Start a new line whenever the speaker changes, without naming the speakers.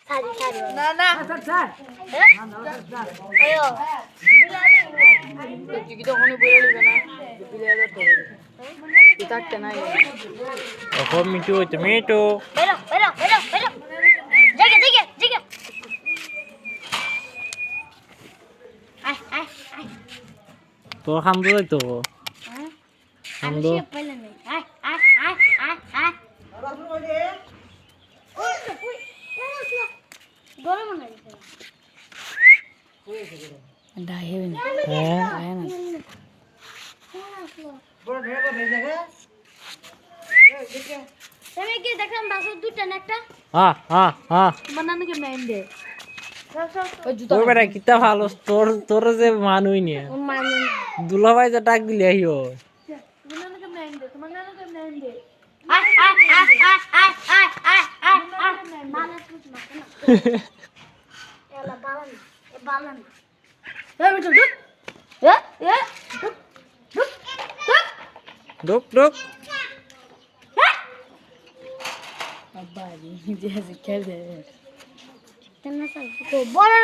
না না কি তখন বলে দিবে না বিলে থাকতে নাই
এখন মিটু হইতে মিটু তোর খামদো হইতো খামদো কিতা ভালো তোর তোর যে মানুই নিয়ে দুলাভাই যে ডাক দিলে আইও ডুক ডুক
বড়